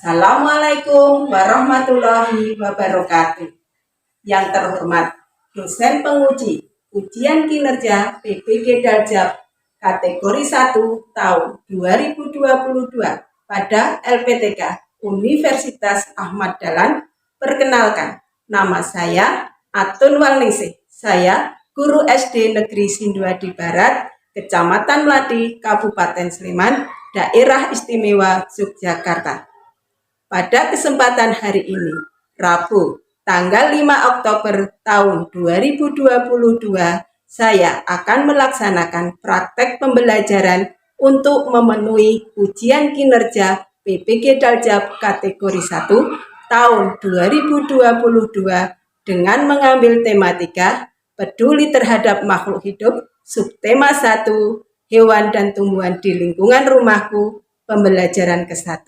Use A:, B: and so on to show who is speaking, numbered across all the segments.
A: Assalamualaikum warahmatullahi wabarakatuh. Yang terhormat dosen penguji ujian kinerja PPG Daljab kategori 1 tahun 2022 pada LPTK Universitas Ahmad Dahlan. Perkenalkan, nama saya Atun Walningsih. Saya guru SD Negeri Sinduadi Barat, Kecamatan Melati, Kabupaten Sleman, Daerah Istimewa Yogyakarta. Pada kesempatan hari ini, Rabu, tanggal 5 Oktober tahun 2022, saya akan melaksanakan praktek pembelajaran untuk memenuhi ujian kinerja PPG Daljab kategori 1 tahun 2022 dengan mengambil tematika peduli terhadap makhluk hidup, subtema 1, hewan dan tumbuhan di lingkungan rumahku, pembelajaran ke-1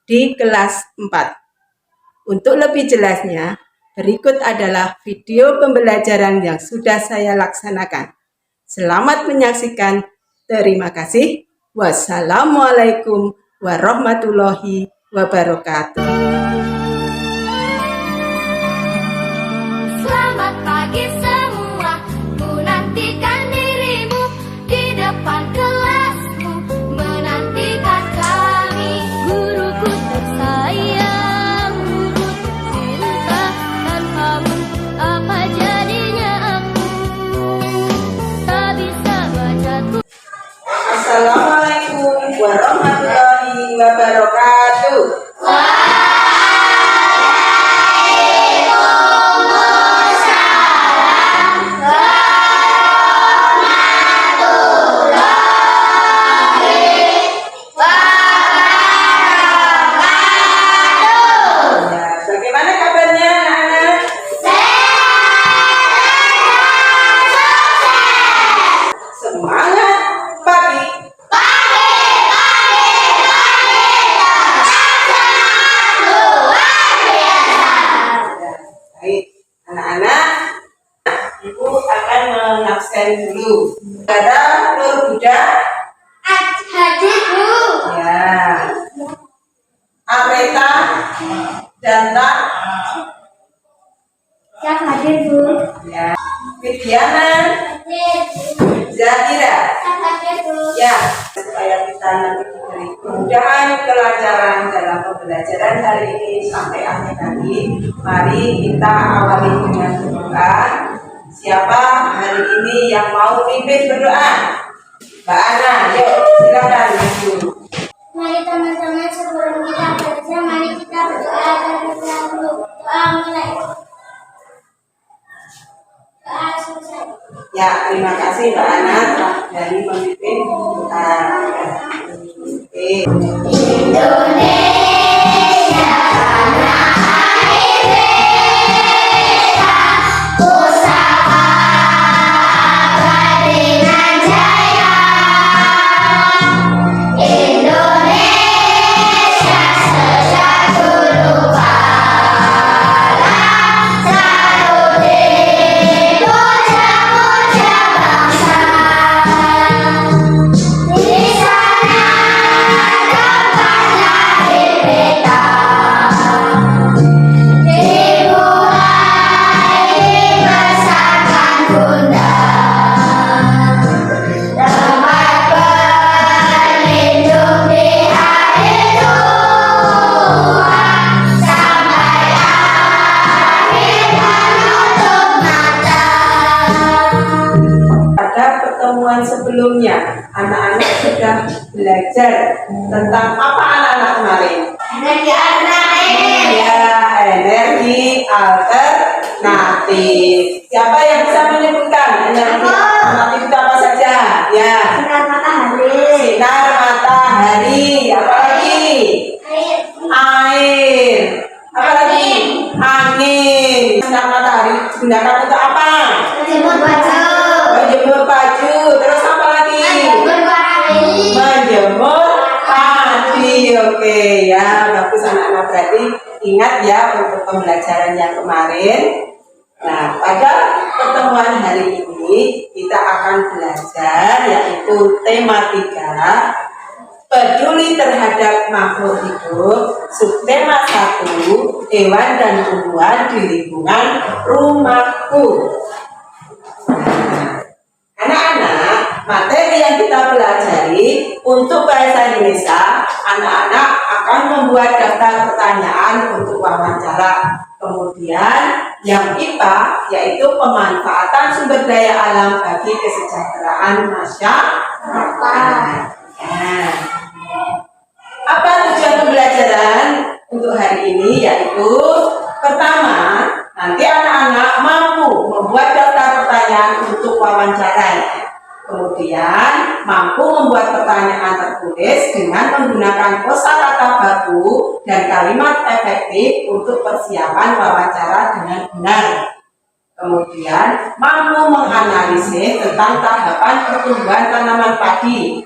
A: di kelas 4. Untuk lebih jelasnya, berikut adalah video pembelajaran yang sudah saya laksanakan. Selamat menyaksikan. Terima kasih. Wassalamualaikum warahmatullahi wabarakatuh.
B: Selamat pagi semua, ku nantikan dirimu di depan kelasmu, menantikan kami. Guruku tersayang, guru tercinta, tanpamu apa jadinya aku? Tak bisa baca tulis.
A: Assalamualaikum warahmatullahi wabarakatuh. Bagaimana kabarnya anak-anak? Semangat pagi. Baik, anak-anak, Ibu akan mengabsen dulu. Saudara Nur Buddha,
B: Hadir Bu.
A: ya. Amrita, Danta,
B: Siap hadir Bu.
A: ya. Vidiana,
B: Hadir.
A: Zahira,
B: Siap hadir Bu.
A: ya. Supaya kita nanti diberi kemudahan, kelancaran dalam pembelajaran hari ini sampai akhir nanti, mari kita awali dengan berdoa. Siapa hari ini yang mau pimpin berdoa? Mbak Ana, yuk silakan Ibu.
B: Mari teman-teman, sebelum kita belajar, mari kita berdoa terlebih dahulu. Doa mulai. Doa selesai.
A: Ya, terima kasih Mbak Ana telah dari memimpin doa. Oke.
B: Indonesia tanah air beta, pusaka dengan jaya. Indonesia sejak dulu kala selalu dipuja-puja bangsa. Di sana tempat lahir beta, dimulai dibesarkan bunda, tempat berlindung di air Tuhan, sampai akhir menutup mata.
A: Pada pertemuan sebelumnya, anak-anak sudah belajar tentang apa anak-anak kemarin?
B: Energi alternatif.
A: Ya, energi alternatif. Siapa yang bisa menyebutkan energi
B: Aku.
A: alternatif itu apa saja? Ya,
B: Sinar matahari.
A: sinar matahari. Apa lagi?
B: Air.
A: Air. Apa lagi? Angin. Sinar matahari digunakan untuk apa?
B: Menjemur baju.
A: Menjemur baju. Terus apa lagi?
B: Menjemur padi.
A: Menjemur padi. Oke ya, bagus anak-anak, berarti ingat ya untuk pembelajaran yang kemarin. Nah, pada pertemuan hari ini kita akan belajar yaitu tematika peduli terhadap makhluk hidup. Subtema 1, hewan dan tumbuhan di lingkungan rumahku. Anak-anak, materi yang kita pelajari untuk bahasa Indonesia, anak-anak akan membuat daftar pertanyaan untuk wawancara. Kemudian yang IPA yaitu pemanfaatan sumber daya alam bagi kesejahteraan masyarakat. Nah, apa tujuan pembelajaran untuk hari ini? Yaitu pertama, nanti anak-anak mampu membuat daftar pertanyaan untuk wawancara. Kemudian mampu membuat pertanyaan tertulis dengan menggunakan kosakata baku dan kalimat efektif untuk persiapan wawancara dengan benar. Kemudian mampu menganalisis tentang tahapan pertumbuhan tanaman padi.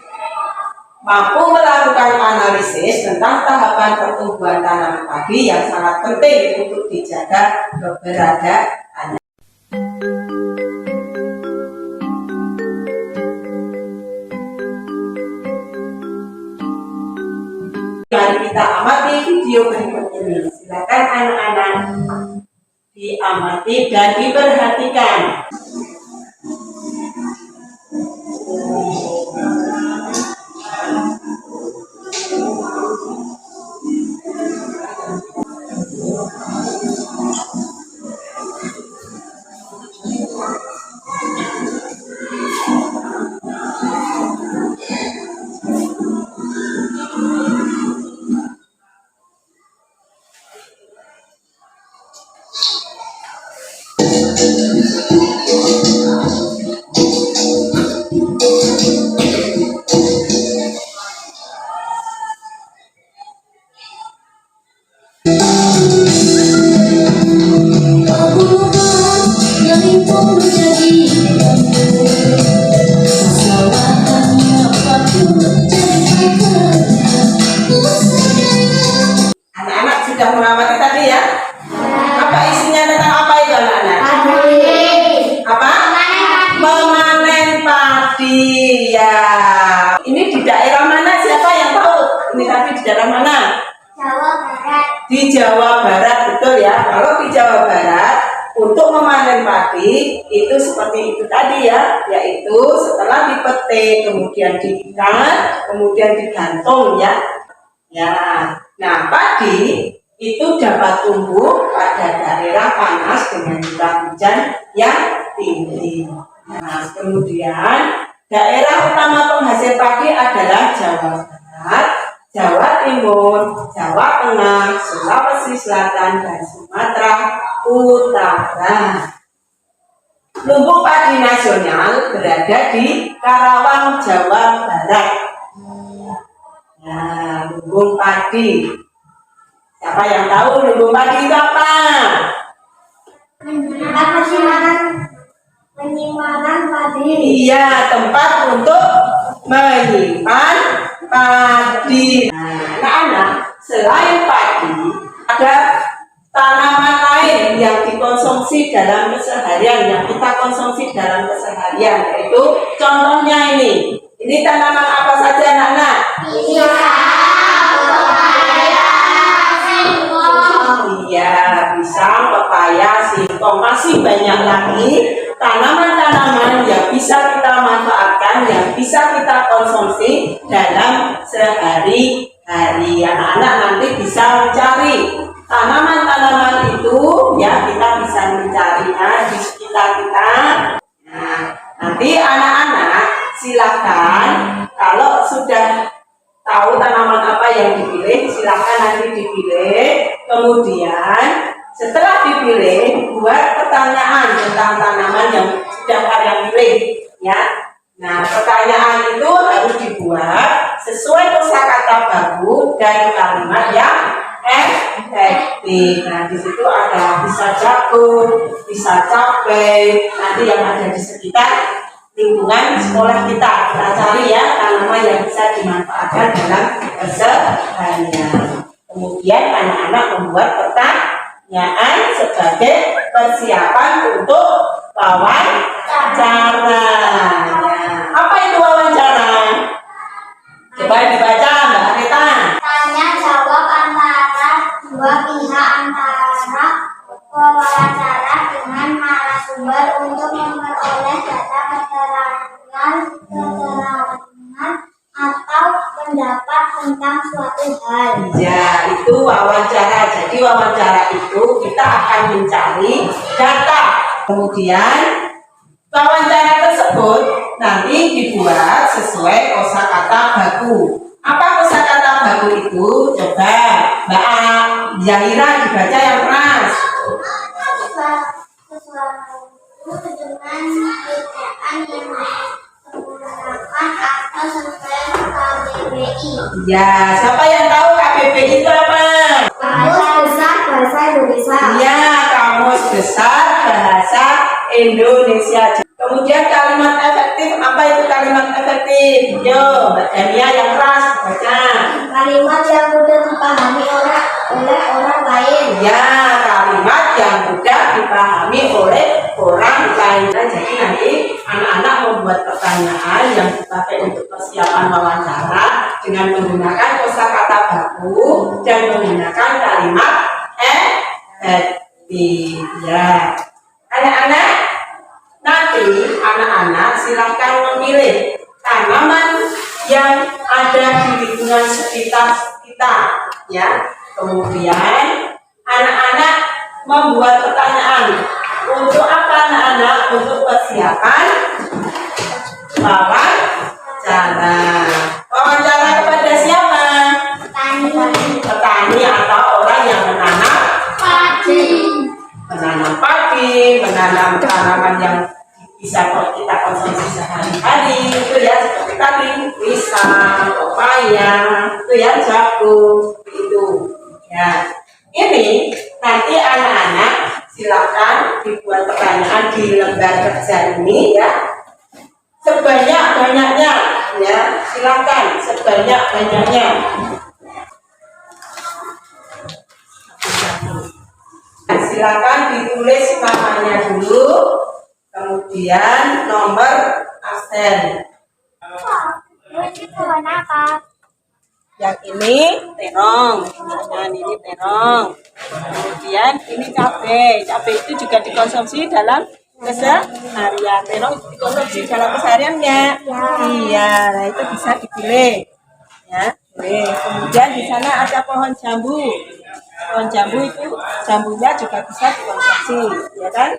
A: Mampu melakukan analisis tentang tahapan pertumbuhan tanaman padi yang sangat penting untuk dijaga keberadaannya. Mari kita amati video berikut ini. Silakan anak-anak diamati dan diperhatikan. Anak-anak sudah mengamati tadi ya? Apa isinya tentang apa itu anak-anak? Apa? Memanen padi ya. Ini di daerah mana? Siapa yang tahu? Ini tadi di daerah mana?
B: Jawa Barat.
A: Di Jawa Barat, betul ya. Kalau di Jawa Barat untuk memanen padi itu seperti itu tadi ya, yaitu setelah dipetik kemudian diikat, kemudian digantung ya. Ya. Nah, padi itu dapat tumbuh pada daerah panas dengan curah hujan yang tinggi. Nah, kemudian daerah utama penghasil padi adalah Jawa Barat, Jawa Timur, Jawa Tengah, Sulawesi Selatan, dan Sumatera Utara. Lumbung padi nasional berada di Karawang, Jawa Barat. Nah, lumbung padi. Siapa yang tahu lumbung padi itu apa?
B: Penyimpanan padi.
A: Iya, tempat untuk menyimpan padi. Nah, anak-anak, selain padi, ada tanaman lain yang dikonsumsi dalam keseharian, yang kita konsumsi dalam keseharian, yaitu contohnya ini. Ini tanaman apa saja anak-anak? Iya, pisang, pepaya, singkong, masih banyak lagi tanaman-tanaman yang bisa kita manfaatkan, yang bisa kita konsumsi dalam sehari-hari. Anak-anak nanti bisa mencari tanaman-tanaman itu, ya kita bisa mencarinya di sekitar kita. Nah, nanti anak-anak silakan kalau sudah tahu tanaman apa yang dipilih, silakan nanti dipilih. Kemudian setelah dipilih, buat pertanyaan tentang tanaman yang sudah kalian pilih, ya. Nah, pertanyaan itu harus dibuat sesuai kosakata baku dan kalimat yang efektif. Nah, di situ ada bisa jagung, bisa cabai, nanti yang ada di sekitar lingkungan sekolah kita cari ya tanaman yang bisa dimanfaatkan dalam keseharian. Kemudian anak-anak membuat pertanyaan sebagai persiapan untuk wawancara. Apa itu wawancara? Coba dibaca
B: tentang suatu hal.
A: Ya, itu wawancara. Jadi wawancara itu kita akan mencari data. Kemudian wawancara tersebut nanti dibuat sesuai kosakata baku. Apa kosakata baku itu? Coba Mbak Zahira dibaca yang keras.
B: Sesuatu dengan kerjaan yang menggunakan atau sesuai KBBI.
A: Ya, siapa yang tahu KBBI itu apa?
B: Kamus Besar Bahasa Indonesia.
A: Ya, Kamus Besar Bahasa Indonesia. Kemudian kalimat efektif, apa itu kalimat efektif? Yo, Mbak Dania yang keras baca.
B: Kalimat yang mudah dipahami oleh orang lain.
A: Ya, kalimat yang mudah dipahami oleh orang lain. Jadi nanti anak-anak membuat pertanyaan yang dipakai untuk persiapan wawancara dengan menggunakan kosakata baku dan menggunakan kalimat efektif. Ya, anak-anak, nanti anak-anak silakan memilih tanaman yang ada di lingkungan sekitar kita, ya. Kemudian anak-anak membuat pertanyaan. Untuk apa anak-anak? Untuk persiapan wawancara. Wawancara kepada siapa? Petani atau orang yang menanam padi, menanam tanaman yang bisa kita konsumsi sehari-hari. Itu ya, seperti tadi pisang, pepaya, itu ya, jagung, itu. Ya, ini nanti anak-anak silakan dibuat pertanyaan di lembar kerja ini ya, sebanyak-banyaknya ya, silakan sebanyak-banyaknya. Silakan ditulis namanya dulu, kemudian nomor absen.
B: Itu warna apa?
A: Yang ini terong, ini terong. Kemudian ini cabai. Cabai itu juga dikonsumsi dalam keseharian. Terong dikonsumsi dalam kesehariannya. Iya, nah itu bisa dipilih. Ya, boleh. Kemudian di sana ada pohon jambu. Pohon jambu itu jambunya juga bisa dikonsumsi, ya kan?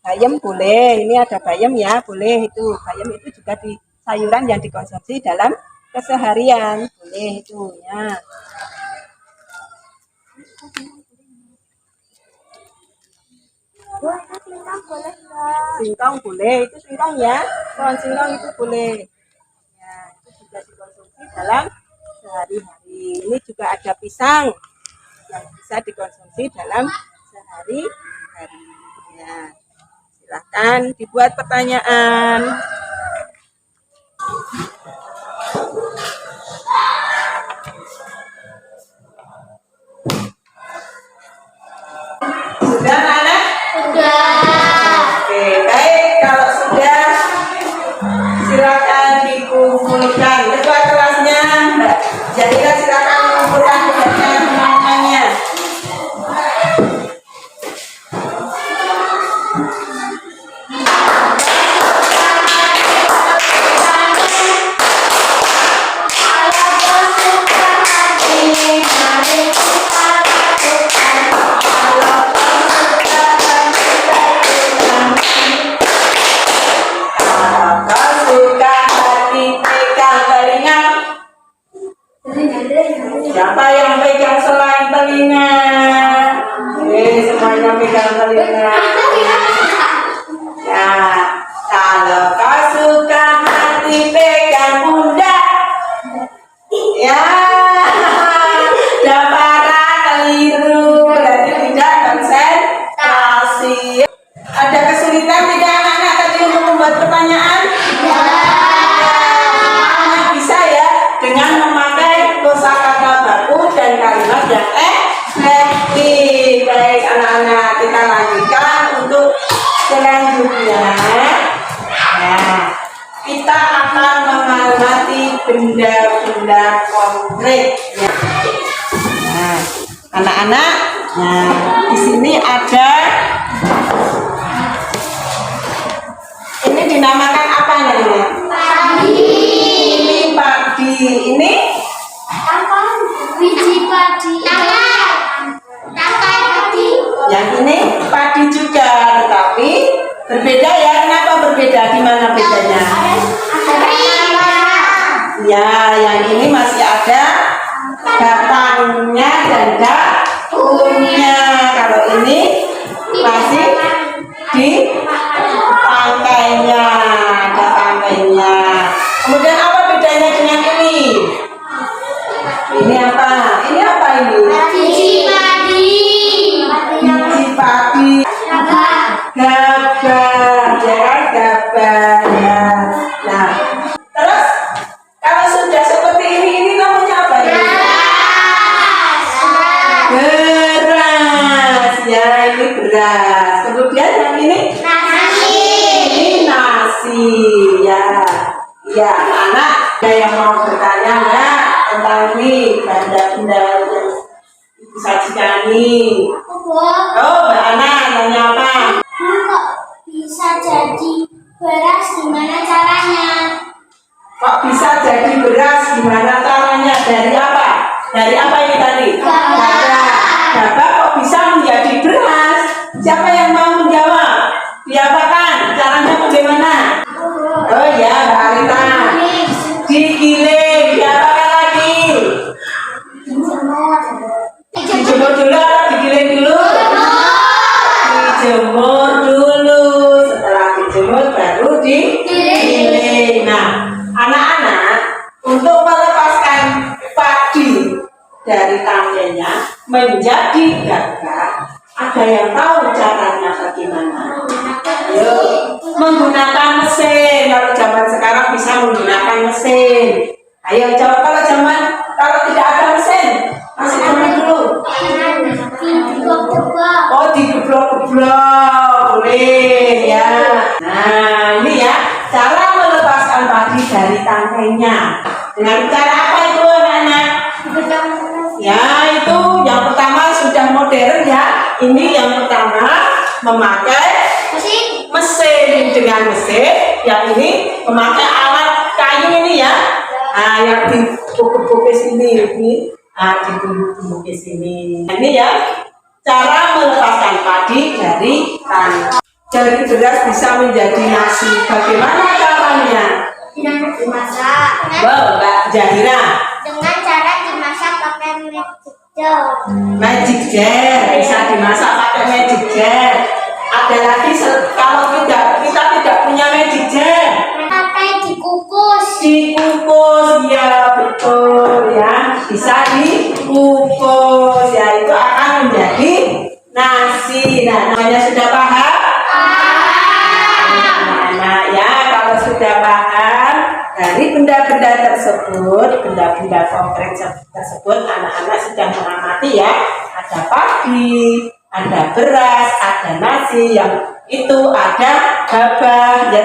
A: Bayam boleh, ini ada bayam ya, boleh itu. Bayam itu juga di sayuran yang dikonsumsi dalam keseharian, boleh itu ya. Singkong boleh, itu singkong ya, pohon singkong itu boleh. Ya, itu juga dikonsumsi dalam sehari-hari. Ini juga ada pisang yang bisa dikonsumsi dalam sehari-hari. Ya, silahkan dibuat pertanyaan. Sudah anak?
B: Sudah.
A: Oke, baik. Kalau sudah, silakan dikumpulkan. Ketua kelasnya, Mbak Zahira, silakan mengumpulkan tugasnya teman-temannya. Siapa yang pegang selain telinga? Semuanya pegang telinga. Ya, kalau kau suka hati pegang pundak. Ya, Dapara keliru, berarti tidak konsentrasi. Ada kesulitan tidak anak-anak tadi untuk membuat pertanyaan? Bisa ya, dengan memakai kosakata baku dan kalimat yang efektif. Baik anak-anak, kita lanjutkan untuk selanjutnya. Nah, kita akan mengamati benda-benda konkret. Ya. Nah, anak-anak Nah, di sini ada ini dinamakan apa namanya? Ini padi. Ini
B: biji padi. Padi.
A: yang ini padi juga, tetapi berbeda ya. Kenapa berbeda? Gimana bedanya? Ya, yang ini masih ada batangnya dan daunnya. Kalau ini masih di tangkainya, ada tangkainya. Kemudian apa bedanya dengan ini? Ini apa? Ini apa ini?
B: Biji padi.
A: Biji padi. Gabah, ya gabah. Ya. Nah, terus kalau sudah seperti ini namanya apa ini? Beras. Ya, ini beras. Kemudian yang ini? Ini nasi. Ya, ya, anak ada yang mau bertanya nggak tentang ini benda-benda yang disajikan ini? Oh, Mbak Ana, tanya apa?
B: Kok bisa jadi beras, gimana caranya?
A: Kok bisa jadi beras? Gimana caranya? Dari apa? Dari apa ini tadi?
B: Gabah.
A: Gabah kok bisa menjadi beras? Siapa yang mau menjawab? Diapakan? Caranya bagaimana? Oh ya, Mbak Arita. Digiling. Diapakan lagi? Dijemur dulu atau digiling dulu? Dijemur dulu. Setelah dijemur baru digiling. Nah, anak-anak untuk melepaskan padi dari tangkainya menjadi gabah, ada yang tahu caranya bagaimana? Ayo, menggunakan mesin. Kalau zaman sekarang bisa menggunakan mesin. Ayo jawab kalau tidak ada mesin. Masih zaman dulu. Oh, digeblok-geblok. Boleh ya. Nah, ini ya cara melepaskan padi dari tangkainya. Dengan cara apa itu anak-anak? Ya, itu yang pertama sudah modern ya. Ini yang pertama memakai mesin. Dengan mesin, yang ini memakai alat kayu ini ya. Nah, yang dibukis ini. Dibukis ini. Ini ya cara melepaskan padi dari tangkai. Dari beras bisa menjadi nasi. Bagaimana caranya?
B: Dengan dimasak.
A: Mbak Jahira.
B: Dengan cara dimasak pakai
A: Magic jar bisa dimasak pakai magic jar. Ada lagi kalau kita tidak punya magic jar,
B: pakai dikukus.
A: dikukus ya, betul ya, bisa dikukus ya, itu akan menjadi nasi. Nah, namanya sudah paham? Nah, ya kalau sudah paham dari benda-benda tersebut, benda-benda konkret tersebut, anak-anak sedang mengamati ya. Ada padi, ada beras, ada nasi, yang itu ada gabah. Ya,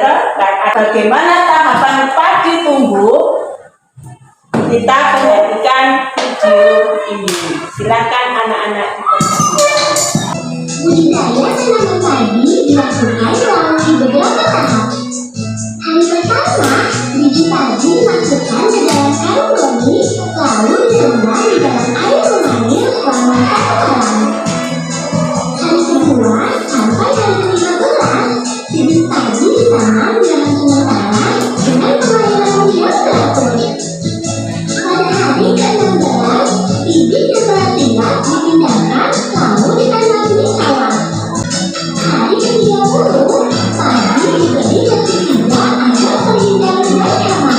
A: bagaimana tahapan padi tumbuh? Kita perhatikan video ini. Silakan anak-anak.
C: Budidaya tanaman padi dilakukan melalui beberapa tahap. Hari pertama, biji padi dimasukkan ke dalam karung loni, lalu direndam di dalam air mengalir selama 1 malam. Hari kedua sampai hari ke-15, bibit padi ditanam di dalam sementara dengan pengairan yang teratur. Pada hari ke-16, bibit yang telah tinggal dipindahkan lalu ditanam di sawah. Hari ke-30, padi diberi detik 3 agar terhindar dari hama.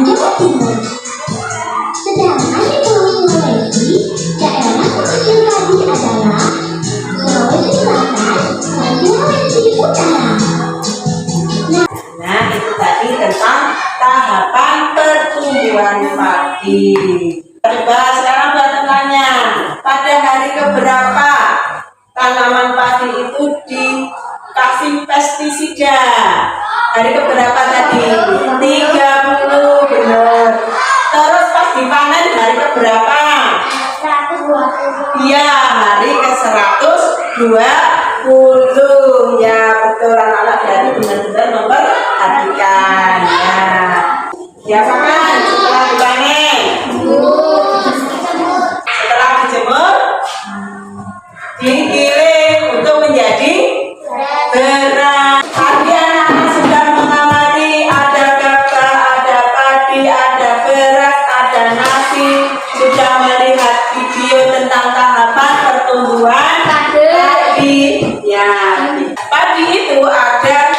C: Jawa Timur. Sedangkan di Pulau Sulawesi, daerah penghasil padi adalah Sulawesi Selatan dan Sulawesi Utara.
A: Nah, itu tadi tentang tahapan pertumbuhan padi. Coba sekarang buat tanya, pada hari keberapa tanaman padi itu dikasih pestisida? Hari keberapa tadi? 30, benar. Terus pas dipanen hari keberapa?
B: 120.
A: Iya, hari ke-120. Ya, betul, anak-anak jadi benar-benar memperhatikan. Ya, biasakan setelah dipanen, setelah dijemur, digiling untuk menjadi beras. Tadi anak-anak sudah mengamati ada gabah, ada padi, ada beras, ada nasi. Sudah melihat video tentang tahapan pertumbuhan padi. Ya, padi itu ada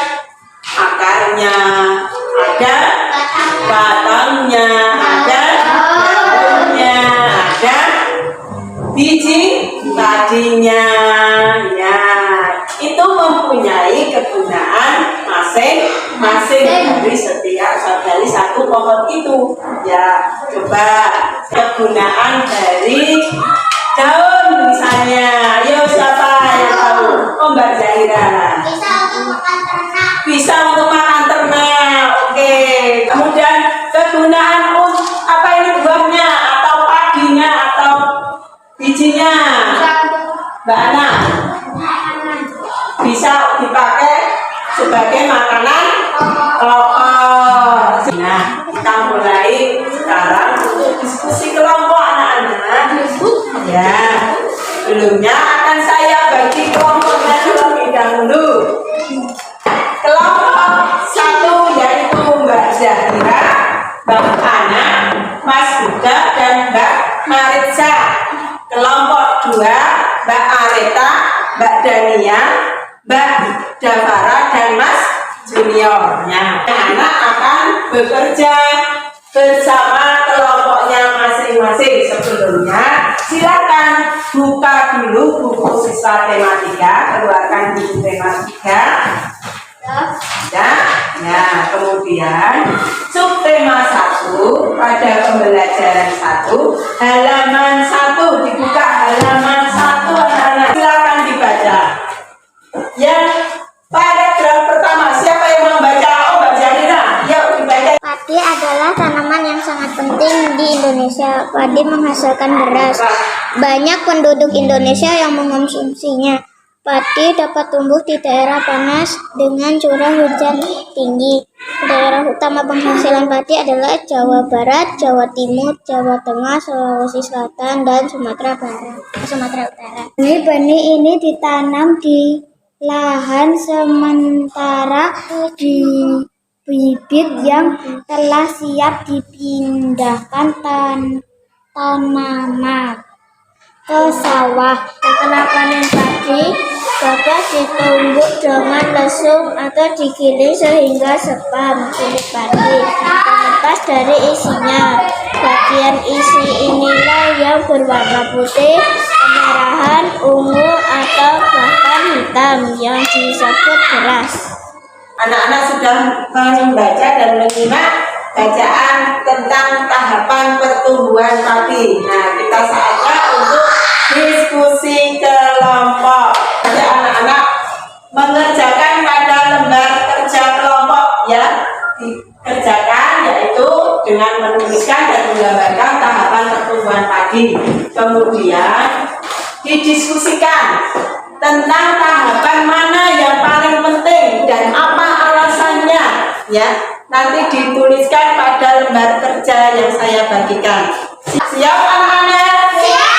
A: akarnya, ada batangnya, ada daunnya, ada biji padinya. Ya, itu mempunyai kegunaan masing-masing dari satu pohon itu. Ya, coba kegunaan dari daun misalnya. Ayo siapa yang tahu? Oh, Mbak Zahira. Bisa untuk makan ternak. Oke. Kemudian kegunaan apa ini, buahnya atau padinya atau bijinya? Mbak Ana. Bisa dipakai sebagai makanan pokok. Nah, kita mulai sekarang untuk diskusi kelompok anak-anak. Ya, sebelumnya akan saya bagi kelompoknya terlebih dahulu. Kelompok 1 yaitu Mbak Zahira, Mbak Ana, Mas Huda, dan Mbak Maritza. Kelompok 2 Mbak Areta, Mbak Dania, Mbak Davara, dan Mas Junior. Nah, anak akan bekerja bersama kelompoknya masing-masing. Sebelumnya silakan buka dulu buku siswa tematika, keluarkan buku tematika. Ya, kemudian subtema 1 pada pembelajaran 1 halaman 1, dibuka halaman 1 anak-anak. Silakan dibaca. Yang paragraf pertama, siapa yang mau membaca? Oh, Mbak Zahira. Yuk dibaca.
B: Padi adalah tanaman yang sangat penting di Indonesia. Padi menghasilkan beras. Banyak penduduk Indonesia yang mengonsumsinya. Padi dapat tumbuh di daerah panas dengan curah hujan tinggi. Daerah utama penghasilan padi adalah Jawa Barat, Jawa Timur, Jawa Tengah, Sulawesi Selatan, dan Sumatera Utara. Benih-benih ini ditanam di lahan sementara di bibit yang telah siap dipindahkan tanaman ke sawah. Setelah panen padi dapat ditumbuk dengan lesung atau digiling sehingga sepam kulit padi terlepas dari isinya. Bagian isi inilah yang berwarna putih, kemerahan, ungu, atau bahkan hitam yang disebut beras.
A: Anak-anak sudah membaca dan menyimak bacaan tentang tahapan pertumbuhan padi. Nah, kita saatnya untuk diskusi kelompok. Jadi anak-anak mengerjakan pada lembar kerja kelompok ya, dikerjakan yaitu dengan menuliskan dan menggambarkan tahapan pertumbuhan padi. Kemudian didiskusikan tentang tahapan mana yang paling penting dan apa alasannya ya. Nanti dituliskan pada lembar kerja yang saya bagikan. Siap anak-anak? Siap.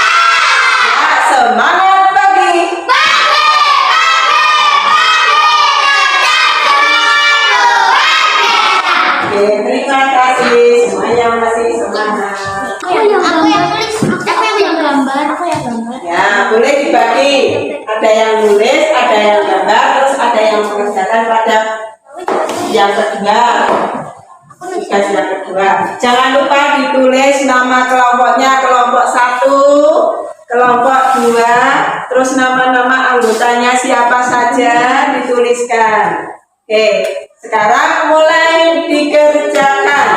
A: Ya, semangat pagi. Oke, terima kasih semuanya masih semangat.
B: Aku yang gambar.
A: Ya, boleh dibagi. Ada yang nulis, ada yang gambar, terus ada yang mengerjakan pada yang kedua. tugas yang kedua. Jangan lupa ditulis nama kelompoknya, kelompok 1, kelompok 2, terus nama-nama anggotanya siapa saja dituliskan. Oke, sekarang mulai dikerjakan.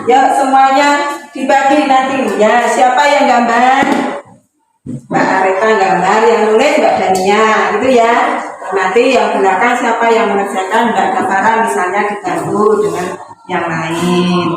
A: Yuk semuanya dibagi nanti. Ya, siapa yang gambar? Mbak Areta gambar, yang nulis Mbak Dania, gitu ya. Nanti yang belakang siapa yang mengerjakan, Mbak Gafara misalnya dibantu dengan yang lain.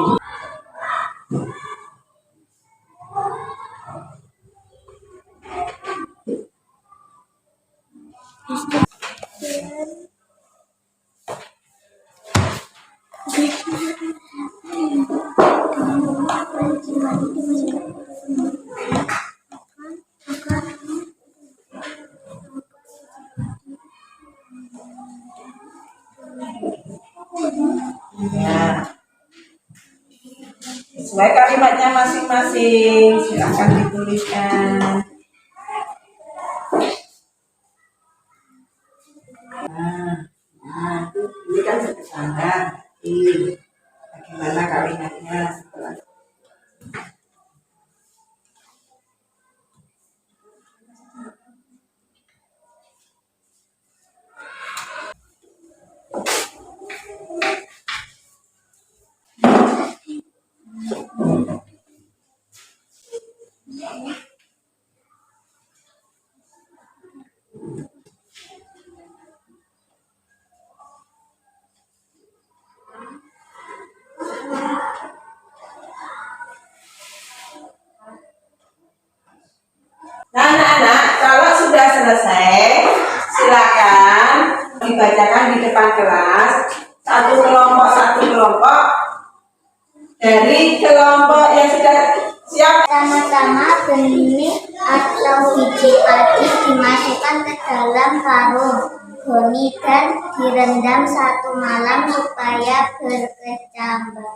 A: Ya. Sesuai kalimatnya masing-masing, silakan dituliskan. Ini kan sederhana. Bagaimana kalimatnya setelah Nah, anak-anak, kalau sudah selesai, silakan dibacakan di depan kelas. Satu kelompok dari kelompok yang sudah siap.
B: Pertama-tama benih atau biji padi dimasukkan ke dalam karung goni dan direndam 1 malam supaya berkecambah.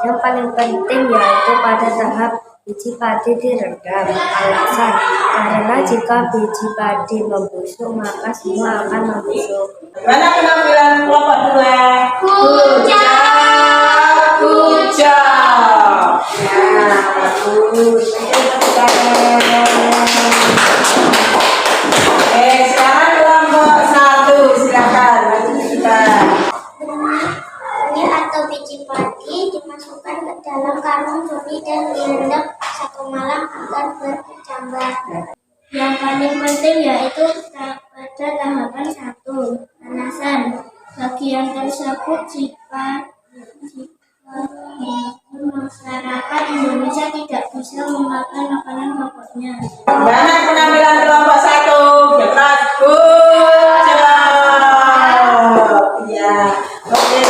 D: Yang paling penting yaitu pada tahap biji padi direndam. Alasan, karena jika biji padi membusuk maka semua akan membusuk.
A: Mana penampilan kelompok 2? Kujang. Nah, bagus. Sekarang kelompok 1, silakan lanjutkan.
B: Benih atau biji padi dimasukkan ke dalam karung goni dan direndam 1 malam agar berkecambah. Yang paling penting yaitu pada tahapan 1, panasan. Bagian tersebut jika masyarakat Indonesia tidak bisa memakan makanan pokoknya.
A: Mana penampilan kelompok 1? Cepat, kujang. Ya, oke.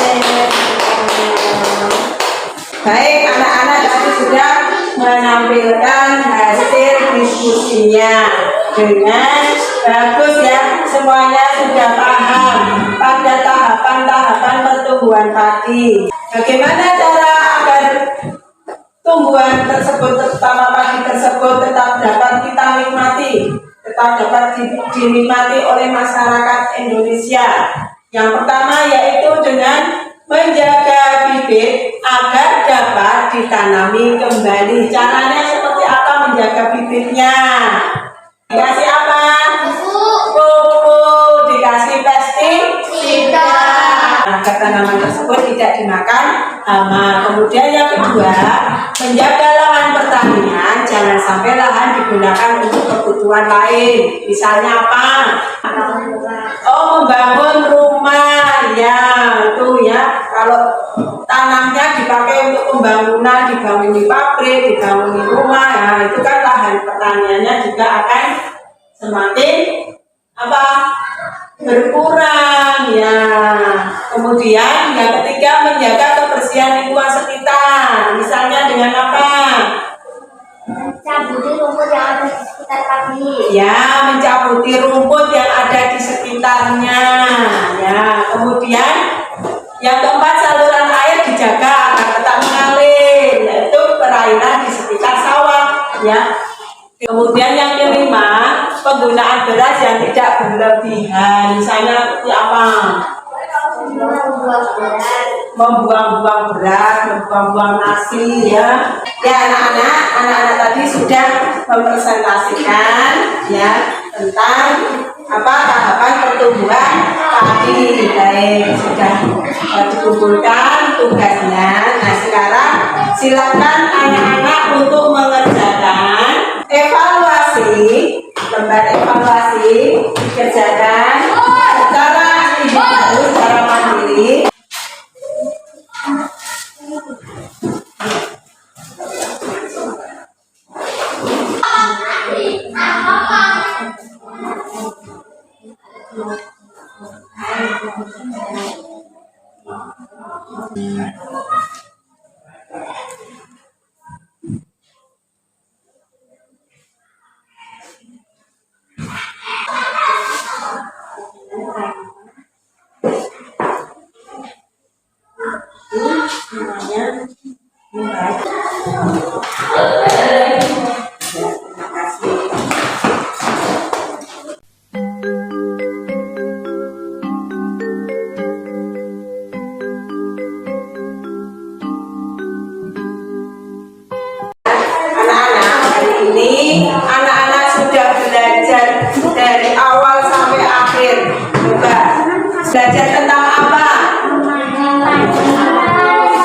A: Baik, anak-anak tadi sudah menampilkan hasil diskusinya dengan bagus ya. Semuanya sudah paham pada tahapan-tahapan pertumbuhan padi. Bagaimana cara agar tumbuhan tersebut, terutama padi tersebut tetap dapat kita nikmati, tetap dapat dinikmati oleh masyarakat Indonesia. Yang pertama yaitu dengan menjaga bibit agar dapat ditanami kembali. Caranya seperti apa menjaga bibitnya? Dikasih apa? Pupuk, dikasih pestisida agar tanaman tersebut tidak dimakan hama. Kemudian yang kedua, menjaga lahan pertanian, jangan sampai lahan digunakan untuk kebutuhan lain. Misalnya apa? Oh, membangun rumah, ya itu ya. Kalau tanahnya dipakai untuk pembangunan, dibangun pabrik, dibangun rumah, ya itu kan lahan pertaniannya juga akan semakin apa? Berkurang ya. Kemudian yang ketiga, menjaga kebersihan lingkungan sekitar. Misalnya dengan apa?
B: Mencabuti rumput yang ada di sekitar padi.
A: Ya, mencabuti rumput yang ada di sekitarnya. Ya, kemudian yang keempat, saluran air dijaga agar tetap mengalir, yaitu perairan di sekitar sawah. Ya. Kemudian yang kelima, penggunaan beras yang tidak berlebihan. Misalnya seperti apa? membuang-buang beras, membuang-buang nasi ya. Ya anak-anak tadi sudah mempresentasikan ya tentang apa tahapan pertumbuhan padi. Baik, sudah dikumpulkan tugasnya. Nah, sekarang silakan anak-anak untuk mengerjakan evaluasi, lembar evaluasi dikerjakan secara individu, secara mandiri. Semuanya membaca. Terima kasih. Anak-anak, hari ini anak-anak sudah belajar dari awal sampai akhir. Coba belajar tentang apa?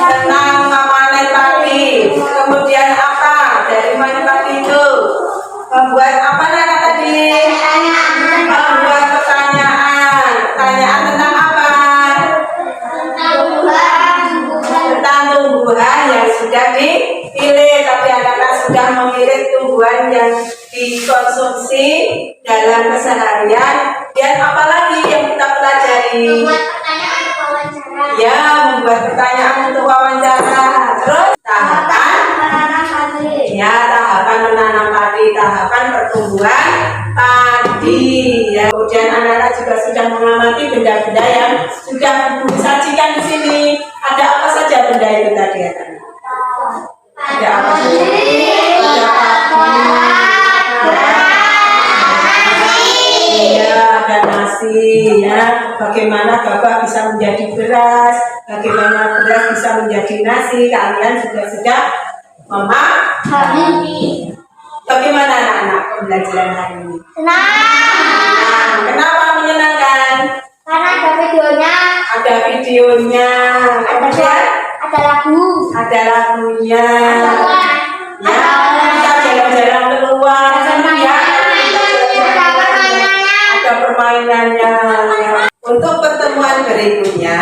A: Tentang memanen padi. Kemudian apa? Dari mana padi itu? Membuat apa anak tadi? Membuat pertanyaan. Pertanyaan tentang apa? Tentang tumbuhan yang sudah dipilih. Tapi anak-anak sudah memilih tumbuhan yang dikonsumsi dalam keseharian. Dan apa lagi yang kita pelajari? Ya, membuat pertanyaan untuk wawancara. Terus tahapan menanam padi, tahapan pertumbuhan padi. Ya, kemudian anak-anak juga sudah mengamati benda-benda yang sudah disajikan di sini. Ada apa saja benda itu tadi ya? Ada apa saja? Ada padi, ya, ada nasi, ya. Bagaimana gabah bisa menjadi beras, bagaimana beras bisa menjadi nasi. Kalian juga sudah memahami. Bagaimana anak-anak pembelajaran hari ini? Senang. Kenapa menyenangkan?
B: Karena ada videonya.
A: Ada videonya. Kemudian
B: Ada lagu.
A: ada lagunya. Ya, kita jalan-jalan keluar. Ya. Ada permainannya. Untuk pertemuan berikutnya,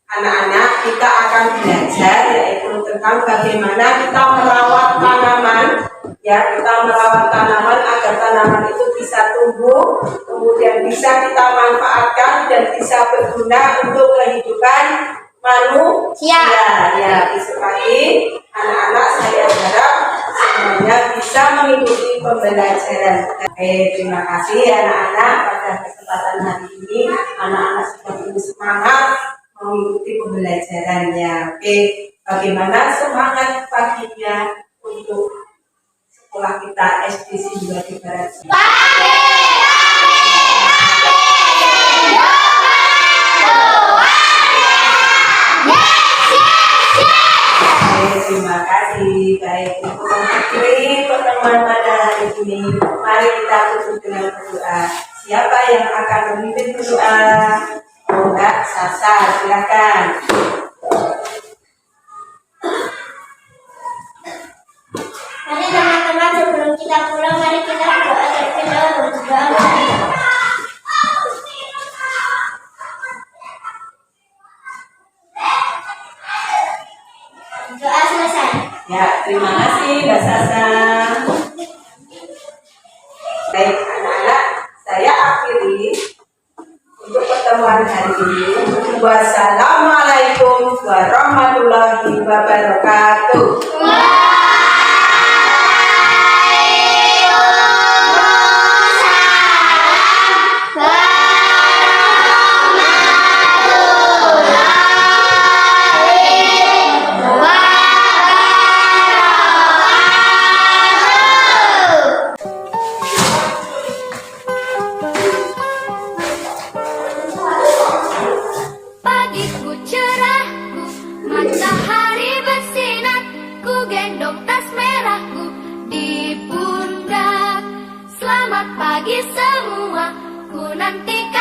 A: anak-anak kita akan belajar yaitu tentang bagaimana kita merawat tanaman. Ya, kita merawat tanaman agar tanaman itu bisa tumbuh, kemudian bisa kita manfaatkan dan bisa berguna untuk kehidupan manusia. Ya, besok pagi anak-anak saya harap semuanya bisa mengikuti pembelajaran. Terima kasih anak-anak pada kesempatan hari ini. Anak-anak sudah punya semangat mengikuti pembelajarannya. Bagaimana semangat paginya untuk sekolah kita SD Sidoarjo Barat? Terima kasih. Baik, untuk mengakhiri pertemuan pada hari ini, mari kita tutup dengan berdoa. Siapa yang akan memimpin berdoa? Mbak Sasa, silakan.
B: Mari teman-teman sebelum kita pulang, mari kita berdoa terlebih dahulu. Doa selesai.
A: Ya, terima kasih Mbak Sasa. Baik anak-anak, saya akhiri untuk pertemuan hari ini. Wassalamualaikum warahmatullahi wabarakatuh.
E: Pagi Nanti